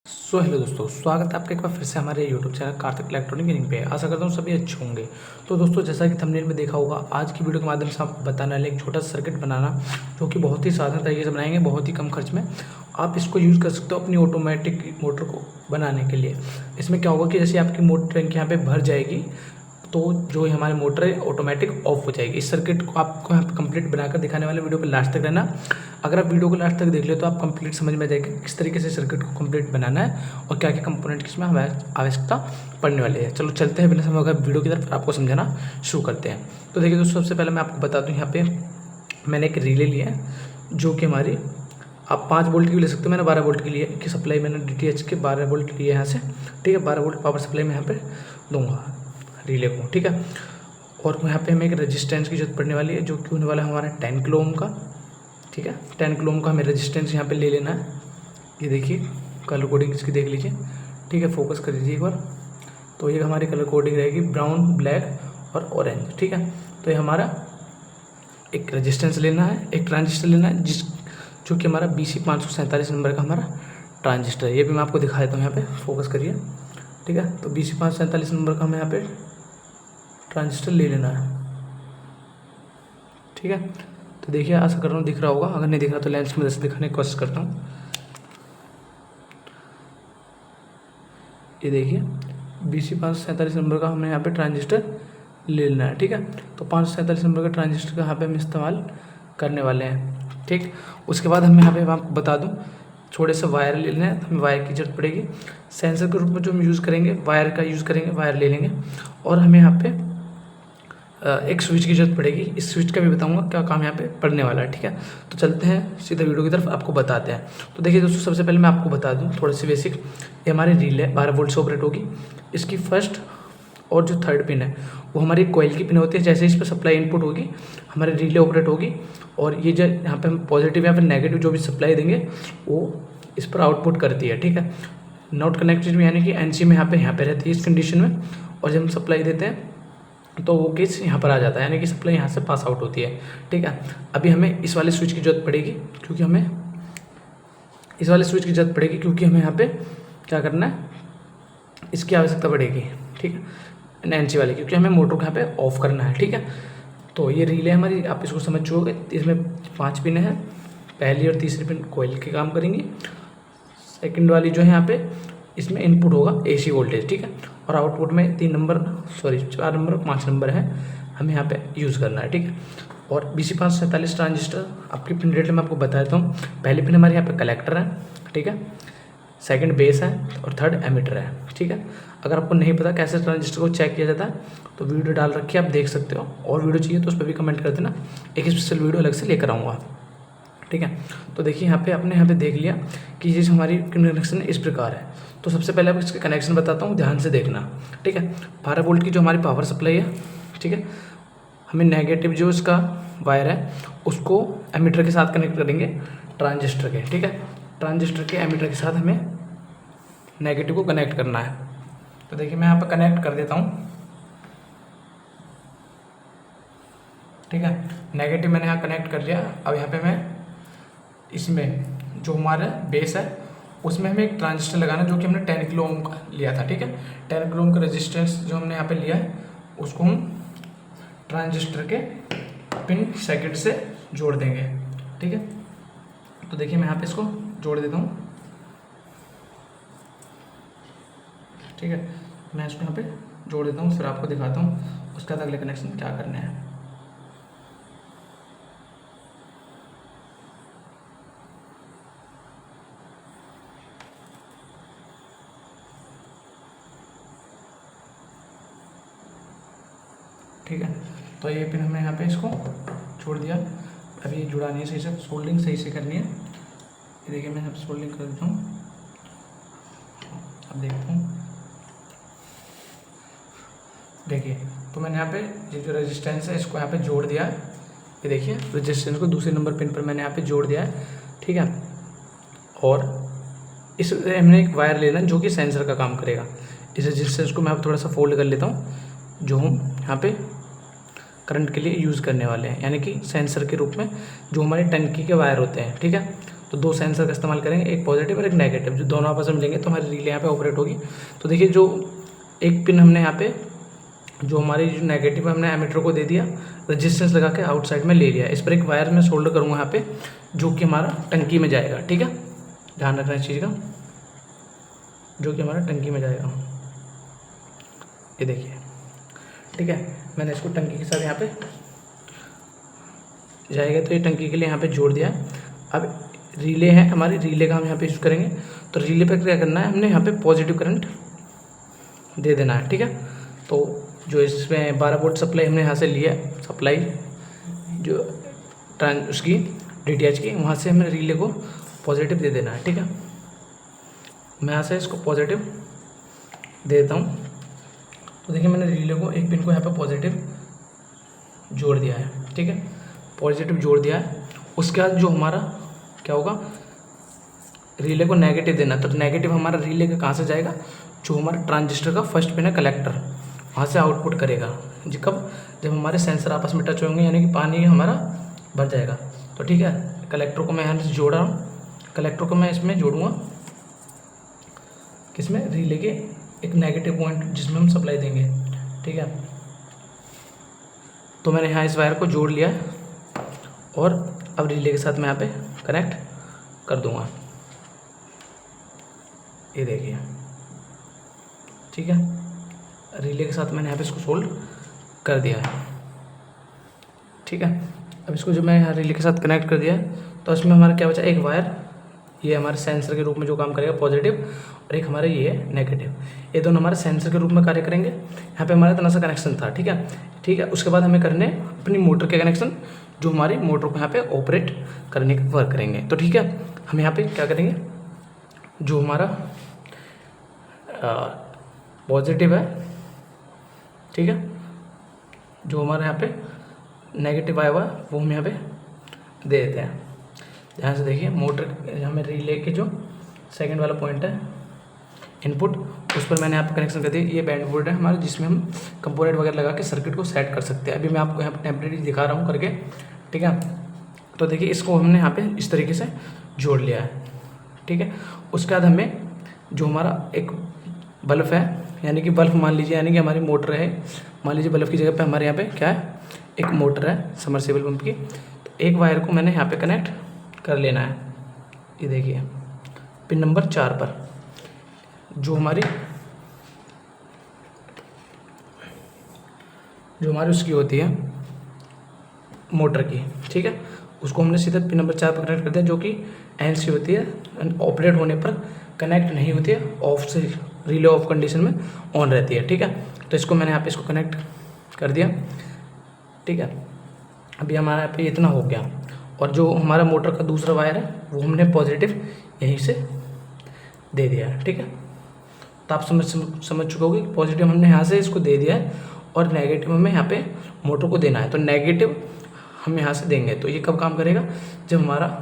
Hello दोस्तों, स्वागत है आपका एक बार फिर से हमारे YouTube channel Kartik electronic gaming पे। आशा करता हूँ सभी अच्छे होंगे। तो दोस्तों, जैसा कि थंबनेल में देखा होगा, आज की वीडियो के माध्यम से आपको बताने वाले एक छोटा सा सर्किट बनाना, जो कि बहुत ही साधारण तरीके से बनाएंगे, बहुत ही कम खर्च में। आप इसको यूज़ कर सकते हो अपनी ऑटोमेटिक मोटर को बनाने के लिए। इसमें क्या होगा कि जैसे आपकी मोटर टैंक यहाँ पे भर जाएगी, तो जो हमारी मोटर है ऑटोमेटिक ऑफ हो जाएगी। इस सर्किट को आपको यहाँ पे कंप्लीट बनाकर दिखाने वाले, वीडियो को लास्ट तक रहना। अगर आप वीडियो को लास्ट तक देख ले तो आप कंप्लीट समझ में आ जाएगा किस तरीके से सर्किट को कंप्लीट बनाना है और क्या क्या कंपोनेंट किसमें हमें आवश्यकता पड़ने वाली है। चलो चलते हैं बिना समय का वीडियो की तरफ, आपको समझाना शुरू करते हैं। तो देखिए दोस्तों, सबसे पहले मैं आपको बता दूँ, यहाँ पे मैंने एक रिले लिया है, जो कि हमारी आप 5 वोल्ट की भी ले सकते हो। मैंने 12 वोल्ट की लिए कि सप्लाई मैंने DTH के 12 वोल्ट लिए यहाँ से, ठीक है। 12 वोल्ट पावर सप्लाई मैं यहाँ पे दूंगा रिले को, ठीक है। और यहाँ पे हमें एक रेजिस्टेंस की जरूरत पड़ने वाली है, जो कि होने वाला है हमारा 10 किलो ओम का, ठीक है। 10 किलो ओम का हमें रेजिस्टेंस यहाँ पे ले लेना है। ये देखिए कलर कोडिंग इसकी देख लीजिए, ठीक है। फोकस कर दीजिए एक बार। तो ये हमारी कलर कोडिंग रहेगी ब्राउन, ब्लैक और ऑरेंज, ठीक है। तो ये हमारा एक रेजिस्टेंस लेना है, एक ट्रांजिस्टर लेना है, जो कि हमारा BC547 नंबर का हमारा ट्रांजिस्टर है। ये भी मैं आपको दिखा देता हूँ, यहाँ पे फोकस करिए, ठीक है। तो BC547 नंबर का हमें यहाँ पे ट्रांजिस्टर ले लेना है, ठीक है। तो देखिए, आशा कर रहा हूँ दिख रहा होगा, अगर नहीं दिख रहा तो लेंस की मदद से दिखाने की कोशिश करता हूँ। ये देखिए BC547 नंबर का हमें यहाँ पे ट्रांजिस्टर ले लेना है, ठीक है। तो 547 नंबर का ट्रांजिस्टर का यहाँ पे हम इस्तेमाल करने वाले हैं, ठीक। उसके बाद हमें यहाँ पे आपको बता दूँ, थोड़े से वायर ले लेना है। हमें वायर की जरूरत पड़ेगी। सेंसर के रूप में जो हम यूज़ करेंगे, वायर का यूज़ करेंगे, वायर ले लेंगे। और हमें यहाँ पे एक स्विच की जरूरत पड़ेगी। इस स्विच का भी बताऊंगा क्या काम यहाँ पे पड़ने वाला है, ठीक है। तो चलते हैं सीधे वीडियो की तरफ, आपको बताते हैं। तो देखिए दोस्तों, सबसे पहले मैं आपको बता दूं थोड़े से बेसिक। ये हमारी रिले 12 वोल्ट से ऑपरेट होगी। इसकी फर्स्ट और जो थर्ड पिन है वो हमारी कोयल की पिन होती है। जैसे इस पर सप्लाई इनपुट होगी, हमारी रिले ऑपरेट होगी। और ये जो यहाँ पे हम पॉजिटिव या फिर नेगेटिव जो भी सप्लाई देंगे, वो इस पर आउटपुट करती है, ठीक है। नॉट कनेक्टेड में यानी कि NC में यहाँ पे रहती है इस कंडीशन में। और जब हम सप्लाई देते हैं तो वो केस यहाँ पर आ जाता है, यानी कि सप्लाई यहाँ से पास आउट होती है, ठीक है। अभी हमें इस वाले स्विच की जरूरत पड़ेगी, क्योंकि हमें इस वाले स्विच की जरूरत पड़ेगी क्योंकि हमें यहाँ पे क्या करना है, इसकी आवश्यकता पड़ेगी, ठीक है। NC वाली, क्योंकि हमें मोटर को यहाँ पे ऑफ करना है, ठीक है। तो ये रिले हमारी, आप इसको समझ चुके, इसमें 5 पिन है। पहली और तीसरी पिन कोयल के काम करेंगी। सेकेंड वाली जो है यहाँ पे, इसमें इनपुट होगा AC वोल्टेज, ठीक है। और आउटपुट में 4 नंबर और 5 नंबर है, हमें यहाँ पे यूज़ करना है, ठीक है। और BC547 ट्रांजिस्टर आपकी पिन रेट मैं आपको बता देता हूँ। पहली पिन हमारे यहाँ पे कलेक्टर है, ठीक है। सेकंड बेस है और थर्ड एमीटर है, ठीक है। अगर आपको नहीं पता कैसे ट्रांजिस्टर को चेक किया जाता है, तो वीडियो डाल रखी है, आप देख सकते हो। और वीडियो चाहिए तो उस पर भी कमेंट कर देना, एक स्पेशल वीडियो अलग से लेकर आऊँगा, ठीक है। तो देखिए यहाँ पे आपने यहाँ पे देख लिया कि ये जो हमारी कनेक्शन इस प्रकार है। तो सबसे पहले आपको इसके कनेक्शन बताता हूँ, ध्यान से देखना, ठीक है। 12 वोल्ट की जो हमारी पावर सप्लाई है, ठीक है। हमें नेगेटिव जो इसका वायर है उसको एमीटर के साथ कनेक्ट करेंगे, ट्रांजिस्टर के, ठीक है। ट्रांजिस्टर के एमीटर के साथ हमें नेगेटिव को कनेक्ट करना है। तो देखिए मैं यहाँ पर कनेक्ट कर देता हूँ, ठीक है। नेगेटिव मैंने यहाँ कनेक्ट कर लिया। अब यहाँ पे मैं इसमें जो हमारा बेस है उसमें हमें एक ट्रांजिस्टर लगाना है, जो कि हमने 10 किलो ओम का लिया था, ठीक है। 10 किलो ओम का रेजिस्टेंस जो हमने यहाँ पे लिया है, उसको हम ट्रांजिस्टर के पिन सेकंड से जोड़ देंगे, ठीक है। तो देखिए मैं यहाँ पे इसको जोड़ देता हूँ, ठीक है। मैं इसको यहाँ पे जोड़ देता हूँ, फिर आपको दिखाता हूँ उसके बाद अगले कनेक्शन क्या करने हैं। ठीक है, तो ये पिन हमने यहाँ पे इसको छोड़ दिया। अभी ये जुड़ा नहीं है सही से, सोल्डिंग सही से करनी है। ये देखिए मैं यहाँ सोल्डिंग कर देता हूँ, अब देखता हूँ। देखिए तो मैंने यहाँ पे ये जो रेजिस्टेंस है इसको यहाँ पे जोड़ दिया है। ये देखिए रेजिस्टेंस को दूसरे नंबर पिन पर मैंने यहाँ पे जोड़ दिया है, ठीक है। और इस हमने एक वायर लेना है जो कि सेंसर का काम करेगा। इस रेजिस्टेंस को मैं अब थोड़ा सा फोल्ड कर लेता हूँ, जो हम यहाँ पे करंट के लिए यूज़ करने वाले हैं, यानी कि सेंसर के रूप में जो हमारे टंकी के वायर होते हैं, ठीक है। तो तो दो सेंसर का इस्तेमाल करेंगे, एक पॉजिटिव और एक नेगेटिव, जो दोनों आपस में मिलेंगे तो हमारी रिले यहाँ पे ऑपरेट होगी। तो देखिए जो एक पिन हमने यहाँ पे जो हमारी जो नेगेटिव हमने एमीटर को दे दिया, रेजिस्टेंस लगा के आउटसाइड में ले लिया। इस पर एक वायर में सोल्डर करूँगा यहाँ पे, जो कि हमारा टंकी में जाएगा। ठीक है, ध्यान रखना इस चीज़ का, जो कि हमारा टंकी में जाएगा। ये देखिए, ठीक है, मैंने इसको टंकी के साथ यहाँ पे जाएगा, तो ये टंकी के लिए यहाँ पे जोड़ दिया है। अब रिले है हमारी, रिले का हम यहाँ पे यूज़ करेंगे। तो रिले पे क्या करना है, हमने यहाँ पे पॉजिटिव करंट दे देना है। ठीक है, तो जो इसमें 12 वोल्ट सप्लाई हमने यहाँ से लिया, सप्लाई जो उसकी DTH की, वहाँ से हमें रिले को पॉजिटिव दे देना है। ठीक है, मैं यहाँ से इसको पॉजिटिव दे देता हूँ। तो देखिए मैंने रिले को एक पिन को यहाँ पे पॉजिटिव जोड़ दिया है। ठीक है, पॉजिटिव जोड़ दिया है। उसके बाद जो हमारा क्या होगा, रिले को नेगेटिव देना। तो नेगेटिव हमारा रिले का कहाँ से जाएगा, जो हमारा ट्रांजिस्टर का फर्स्ट पिन है कलेक्टर, वहाँ से आउटपुट करेगा। जी कब, जब हमारे सेंसर आपस में टच होंगे, यानी कि पानी हमारा भर जाएगा। तो ठीक है, कलेक्टर को मैं यहाँ से जोड़ रहा हूँ। कलेक्टर को मैं इसमें जोड़ूँगा किसमें, रिले के एक नेगेटिव पॉइंट जिसमें हम सप्लाई देंगे। ठीक है, तो मैंने यहाँ इस वायर को जोड़ लिया है और अब रिले के साथ मैं यहाँ पे कनेक्ट कर दूँगा। ये देखिए, ठीक है, रिले के साथ मैंने यहाँ पे इसको सोल्ड कर दिया है। ठीक है, अब इसको जो मैं यहाँ रिले के साथ कनेक्ट कर दिया है, तो इसमें हमारा क्या बचा, एक वायर ये हमारे सेंसर के रूप में जो काम करेगा पॉजिटिव, और एक हमारे ये है नेगेटिव। ये दोनों हमारे सेंसर के रूप में कार्य करेंगे। यहाँ पे हमारा इतना सा कनेक्शन था। ठीक है, ठीक है, उसके बाद हमें करने अपनी मोटर के कनेक्शन, जो हमारी मोटर को यहाँ पे ऑपरेट करने का वर्क करेंगे। तो ठीक है, हम यहाँ पे क्या करेंगे, जो हमारा पॉजिटिव है, ठीक है, जो हमारे यहाँ पे नेगेटिव आया हुआ है वो हम यहाँ पे दे देते हैं। ध्यान से देखिए, मोटर हमें रिले के जो सेकंड वाला पॉइंट है इनपुट, उस पर मैंने यहाँ पे कनेक्शन कर दिया। ये बैंड बोर्ड है हमारा, जिसमें हम कंपोनेंट वगैरह लगा के सर्किट को सेट कर सकते हैं। अभी मैं आपको यहाँ पे टेम्परेरी दिखा रहा हूँ करके। ठीक है, तो देखिए इसको हमने यहाँ पे इस तरीके से जोड़ लिया है। ठीक है, उसके बाद हमें जो हमारा एक बल्ब है, यानी कि बल्ब मान लीजिए, यानी कि हमारी मोटर है, मान लीजिए बल्ब की जगह पे हमारे यहाँ पे क्या है, एक मोटर है समरसेबल पंप की। तो एक वायर को मैंने यहाँ पे कनेक्ट कर लेना है। ये देखिए पिन नंबर 4 पर, जो हमारी उसकी होती है मोटर की। ठीक है, उसको हमने सीधा पिन नंबर 4 पर कनेक्ट कर दिया, जो कि NC होती है, ऑपरेट होने पर कनेक्ट नहीं होती है, ऑफ से रिले ऑफ कंडीशन में ऑन रहती है। ठीक है, तो इसको मैंने यहाँ पे इसको कनेक्ट कर दिया। ठीक है, अभी हमारा यहाँ पे इतना हो गया। और जो हमारा मोटर का दूसरा वायर है वो हमने पॉजिटिव यहीं से दे दिया है। ठीक है, तो आप समझ चुके होगे कि पॉजिटिव हमने यहाँ से इसको दे दिया है और नेगेटिव हमें यहाँ पे मोटर को देना है। तो नेगेटिव हम यहाँ से देंगे, तो ये कब काम करेगा, जब हमारा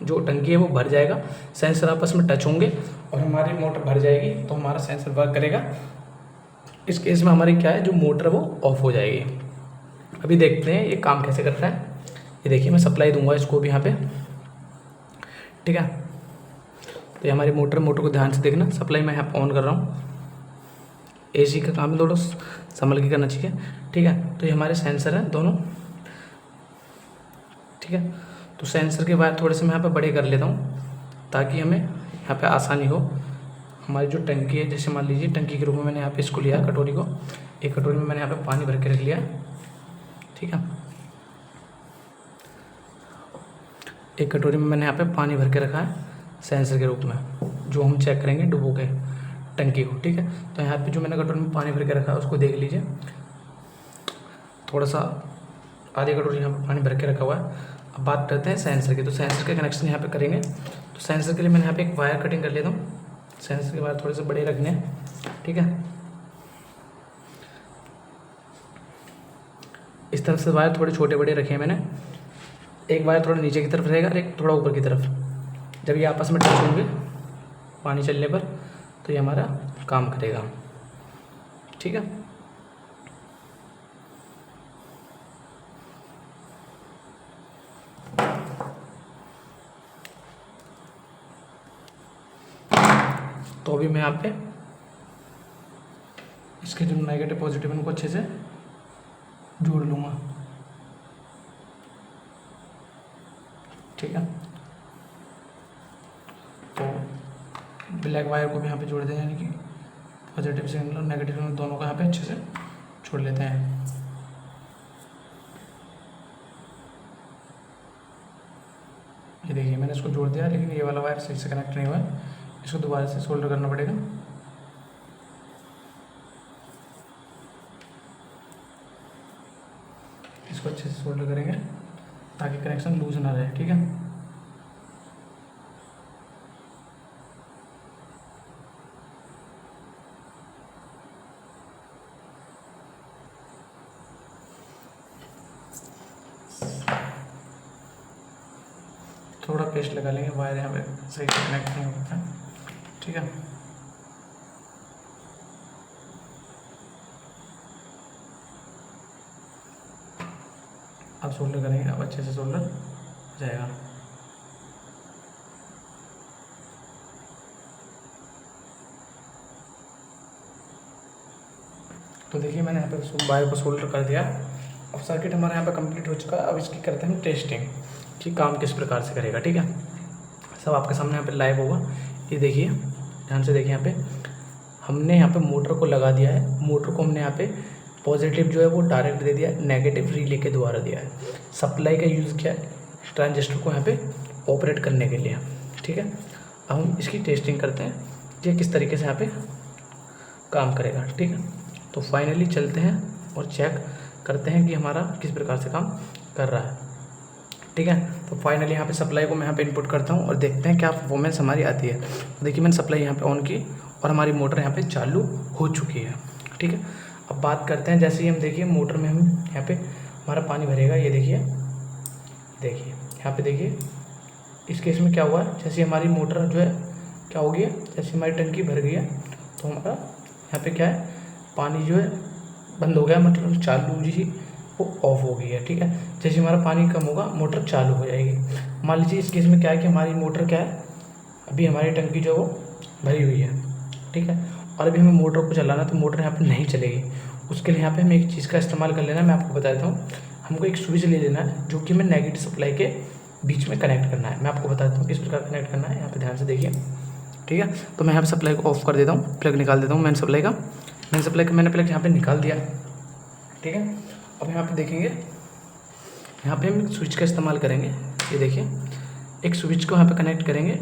जो टंकी है वो भर जाएगा, सेंसर आपस में टच होंगे और हमारी मोटर भर जाएगी, तो हमारा सेंसर वर्क करेगा। इस केस में हमारी क्या है, जो मोटर वो ऑफ हो जाएगी। अभी देखते हैं ये काम कैसे करता है। ये देखिए मैं सप्लाई दूंगा इसको भी यहाँ पे। ठीक है, तो ये हमारी मोटर को ध्यान से देखना, सप्लाई मैं यहाँ पे ऑन कर रहा हूँ। AC का काम है, थोड़ा संभल के करना चाहिए। ठीक है, तो ये हमारे सेंसर हैं दोनों। ठीक है, तो सेंसर के वायर थोड़े से मैं यहाँ पे बड़े कर लेता हूँ, ताकि हमें यहाँ पे आसानी हो। हमारी जो टंकी है, जैसे मान लीजिए टंकी के रूप में मैंने यहाँ पे इसको लिया, कटोरी को, एक कटोरी में मैंने यहाँ पे पानी भर के रख लिया। ठीक है, एक कटोरी में मैंने यहाँ पे पानी भर के रखा है सेंसर के रूप में, जो हम चेक करेंगे डुबो के टंकी को। ठीक है, तो यहाँ पे जो मैंने कटोरी में पानी भर के रखा है उसको देख लीजिए, थोड़ा सा आधी कटोरी यहाँ पे पानी भर के रखा हुआ है। अब बात करते हैं सेंसर की। तो सेंसर का कनेक्शन यहाँ पे करेंगे। तो सेंसर के लिए मैंने यहाँ पे एक वायर कटिंग कर लेता हूँ। सेंसर के वायर थोड़े से बड़े रखने हैं। ठीक है, इस तरफ से वायर थोड़े छोटे बड़े रखे हैं मैंने। एक वायर थोड़ा नीचे की तरफ रहेगा और एक थोड़ा ऊपर की तरफ। जब ये आपस में टच होंगे पानी चलने पर, तो ये हमारा काम करेगा। ठीक है, तो अभी मैं यहाँ पे इसके जो नेगेटिव पॉजिटिव उनको अच्छे से जोड़ लूँगा, ठीक है। तो ब्लैक वायर को भी यहाँ पे जोड़ दें, यानी कि पॉजिटिव सिग्नल और नेगेटिव सिग्नल दोनों को यहाँ पे अच्छे से छोड़ लेते हैं। ये देखिए मैंने इसको जोड़ दिया, लेकिन ये वाला वायर सही से कनेक्ट नहीं हुआ है, इसको दोबारा से सोल्डर करना पड़ेगा। इसको अच्छे से सोल्डर करेंगे ताकि कनेक्शन लूज ना रहे, ठीक है। थोड़ा पेस्ट लगा लेंगे, वायर यहाँ पे सही से कनेक्ट नहीं होता है, ठीक है। अब सोल्डर करेंगे, अब अच्छे से सोल्डर हो जाएगा। तो देखिए मैंने यहाँ पे वायर को सोल्डर कर दिया। अब सर्किट हमारा यहाँ पे कंप्लीट हो चुका है। अब इसकी करते हैं हम टेस्टिंग कि काम किस प्रकार से करेगा, ठीक है। सब आपके सामने यहाँ पे लाइव होगा। ये देखिए, ध्यान से देखिए, यहाँ पे हमने यहाँ पे मोटर को लगा दिया है। मोटर को हमने यहाँ पे पॉजिटिव जो है वो डायरेक्ट दे दिया, नेगेटिव रिले के द्वारा दिया है। सप्लाई का यूज़ किया है ट्रांजिस्टर को यहाँ पे ऑपरेट करने के लिए, ठीक है। अब हम इसकी टेस्टिंग करते हैं कि किस तरीके से यहाँ पे काम करेगा, ठीक है। तो फाइनली चलते हैं और चेक करते हैं कि हमारा किस प्रकार से काम कर रहा है, ठीक है। तो फाइनली यहाँ पे सप्लाई को मैं यहाँ पे इनपुट करता हूँ और देखते हैं क्या परफॉर्मेंस हमारी आती है। तो देखिए मैंने सप्लाई यहाँ पे ऑन की और हमारी मोटर यहाँ पे चालू हो चुकी है, ठीक है। अब बात करते हैं, जैसे ही हम देखिए मोटर में हम यहाँ पे हमारा पानी भरेगा, ये देखिए यहाँ पे देखिए इस केस में क्या हुआ है, जैसे हमारी मोटर जो है क्या हो गई है, जैसे हमारी टंकी भर गई है तो हमारा यहाँ पे क्या है, पानी जो है बंद हो गया, मतलब चालू जी वो ऑफ हो गई है, ठीक है। जैसे हमारा पानी कम होगा मोटर चालू हो जाएगी। मान लीजिए इस केस में क्या है कि हमारी मोटर क्या है, अभी हमारी टंकी जो है वो भरी हुई है, ठीक है। और अभी हमें मोटर को चलाना, तो मोटर यहाँ पे नहीं चलेगी। उसके लिए यहाँ पे हमें एक चीज़ का इस्तेमाल कर लेना है, मैं आपको बता देता हूँ। हमको एक स्विच ले लेना है जो कि हमें नेगेटिव सप्लाई के बीच में कनेक्ट करना है। मैं आपको बता देता हूँ किस प्रकार कनेक्ट करना है, यहाँ पे ध्यान से देखिए, ठीक है। तो मैं यहाँ पे सप्लाई को ऑफ कर देता हूँ, प्लग निकाल देता हूँ। मैंने सप्लाई का मैंने प्लग यहाँ पे निकाल दिया, ठीक है। अब यहाँ पे देखेंगे, यहाँ पे हम स्विच का इस्तेमाल करेंगे। ये देखिए एक स्विच को यहाँ पे कनेक्ट करेंगे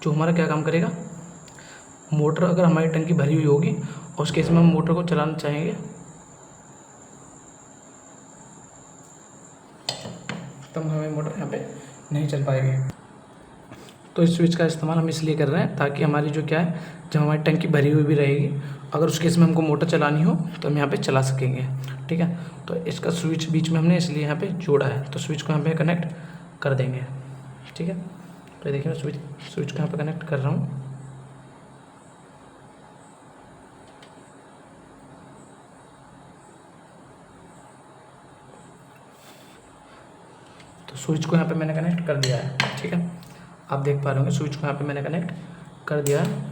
जो हमारा क्या काम करेगा, मोटर अगर हमारी टंकी भरी हुई होगी और उस केस में हम मोटर को चलाना चाहेंगे तब हमें मोटर यहाँ पे नहीं चल पाएगी। तो इस स्विच का इस्तेमाल हम इसलिए कर रहे हैं ताकि हमारी जो क्या है, जब हमारी टंकी भरी हुई भी रहेगी, अगर उस केस में हमको मोटर चलानी हो तो हम यहाँ पे चला सकेंगे, ठीक है। तो इसका स्विच बीच में हमने इसलिए यहाँ पे जोड़ा है, तो स्विच को यहाँ पे कनेक्ट कर देंगे, ठीक है। तो देखिए मैं स्विच को यहाँ पे कनेक्ट कर रहा हूँ। तो स्विच को यहाँ पे मैंने कनेक्ट कर दिया है, ठीक है। आप देख पा रहे होंगे स्विच को यहाँ पे मैंने कनेक्ट कर दिया है।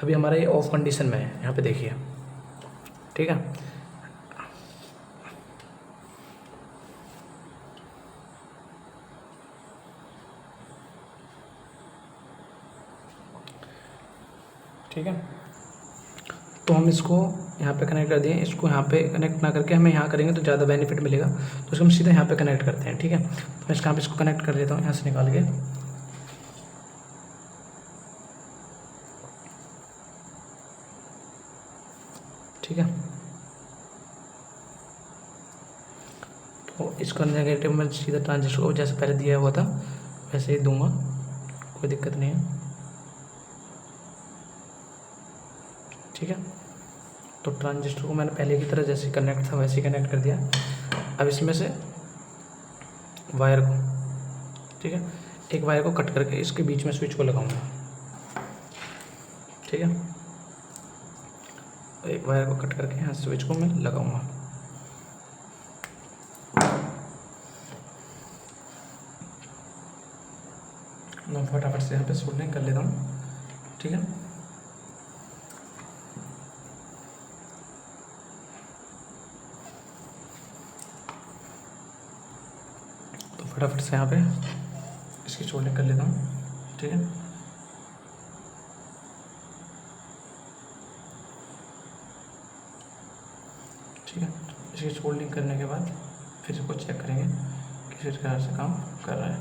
अभी हमारा ये ऑफ कंडीशन में है, यहाँ पे देखिए, ठीक है। ठीक है, तो हम इसको यहाँ पे कनेक्ट कर दिए। इसको यहाँ पे कनेक्ट ना करके हमें यहाँ करेंगे तो ज़्यादा बेनिफिट मिलेगा, तो इसको हम सीधा यहाँ पे कनेक्ट करते हैं, ठीक है। तो मैं यहाँ पे इसको कनेक्ट कर देता हूँ यहाँ से निकाल के, ठीक है। तो इसका नेगेटिव मैं सीधा ट्रांजिस्टर को जैसे पहले दिया हुआ था वैसे ही दूंगा, कोई दिक्कत नहीं है, ठीक है। तो ट्रांजिस्टर को मैंने पहले की तरह जैसे कनेक्ट था वैसे ही कनेक्ट कर दिया। अब इसमें से वायर को, ठीक है, एक वायर को कट करके इसके बीच में स्विच को लगाऊंगा, ठीक है। एक वायर को कट करके यहाँ स्विच को मैं लगाऊंगा। मैं फटाफट से यहाँ पे सोल्डरिंग कर लेता हूँ, ठीक है। फटाफट से यहाँ पे इसकी सोल्डिंग कर लेता हूँ, ठीक है। ठीक है, इसकी सोल्डिंग करने के बाद फिर इसको चेक करेंगे किस प्रकार से काम कर रहा है।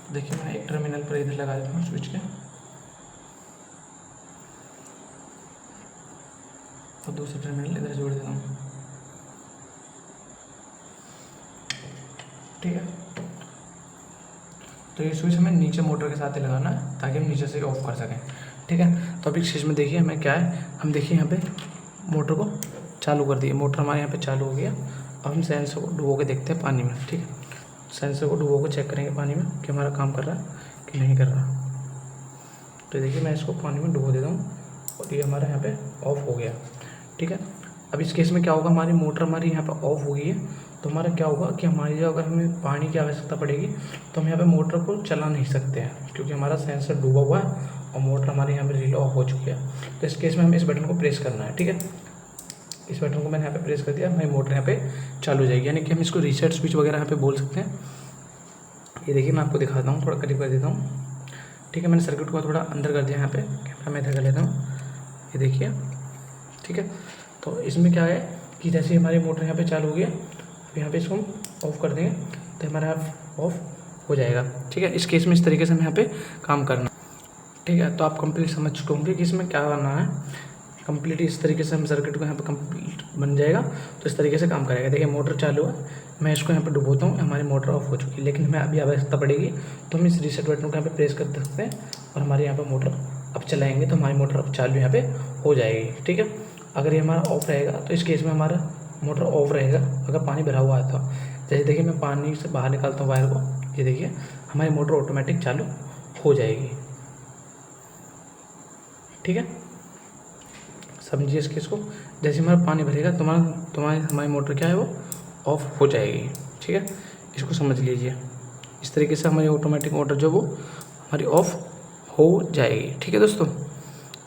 तो देखिए मैं एक टर्मिनल पर इधर लगा देता हूँ स्विच के, और दूसरा टर्मिनल इधर जोड़ देता हूँ, ठीक है। तो ये स्विच हमें नीचे मोटर के साथ ही लगाना है ताकि हम नीचे से ऑफ कर सकें, ठीक है। तो अभी इस चीज़ में देखिए हमें क्या है, हम देखिए यहाँ पे मोटर को चालू कर दिए, मोटर हमारे यहाँ पे चालू हो गया। अब हम सेंसर को डुबो के देखते हैं पानी में, ठीक है। सेंसर को डुबो के चेक करेंगे पानी में कि हमारा काम कर रहा है कि नहीं कर रहा। तो देखिए मैं इसको पानी में डुबो देता हूँ और ये हमारा यहाँ पे ऑफ हो गया, ठीक है। अब इस केस में क्या होगा, हमारी मोटर हमारी यहाँ पे ऑफ हो गई है, तो हमारा क्या होगा कि हमारी जो अगर हमें पानी की आवश्यकता पड़ेगी तो हम यहाँ पे मोटर को चला नहीं सकते हैं, क्योंकि हमारा सेंसर डूबा हुआ है और मोटर हमारी यहाँ पे रिले ऑफ हो चुकी है। तो इस केस में हमें इस बटन को प्रेस करना है, ठीक है। इस बटन को मैंने यहाँ पे प्रेस कर दिया, हमारी मोटर यहाँ पे चालू हो जाएगी, यानी कि हम इसको रीसेट स्विच वगैरह यहाँ पे बोल सकते हैं। ये देखिए मैं आपको दिखाता हूँ, थोड़ा करीब कर देता हूँ, ठीक है। मैंने सर्किट को थोड़ा अंदर कर दिया, यहाँ पे कैमरा मैं इधर कर लेता हूँ, ये देखिए, ठीक है। तो इसमें क्या है कि जैसे हमारी मोटर यहाँ पे चालू हो गया, यहाँ पे इसको हम ऑफ़ कर देंगे तो हमारा ऑफ हो जाएगा, ठीक है। इस केस में इस तरीके से हम यहाँ पे काम करना, ठीक है। तो आप कंप्लीट समझ चुके होंगे कि इसमें क्या करना है। कंप्लीट इस तरीके से हम सर्किट को यहाँ पे कंप्लीट बन जाएगा, तो इस तरीके से काम करेगा। देखिए मोटर चालू है, मैं इसको यहाँ पे डुबोता हूँ, हमारी मोटर ऑफ हो चुकी है, लेकिन हमें अभी आवश्यकता पड़ेगी तो हम इस रीसेट बटन को यहाँ पे प्रेस कर सकते हैं और हमारे यहाँ पे मोटर अब चलाएँगे तो हमारी मोटर अब चालू यहाँ पे हो जाएगी, ठीक है। अगर ये हमारा ऑफ रहेगा तो इस केस में हमारा मोटर ऑफ रहेगा अगर पानी भरा हुआ है तो। जैसे देखिए मैं पानी से बाहर निकालता हूँ वायर को, ये देखिए हमारी मोटर ऑटोमेटिक चालू हो जाएगी, ठीक है। समझिए इस केस को, जैसे हमारा पानी भरेगा तुम्हारी हमारी मोटर क्या है वो ऑफ हो जाएगी, ठीक है। इसको समझ लीजिए, इस तरीके से हमारी ऑटोमेटिक मोटर जो वो हमारी ऑफ हो जाएगी, ठीक है दोस्तों।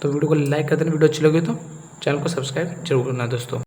तो वीडियो को लाइक कर देना, वीडियो अच्छी लगे तो चैनल को सब्सक्राइब जरूर करना दोस्तों।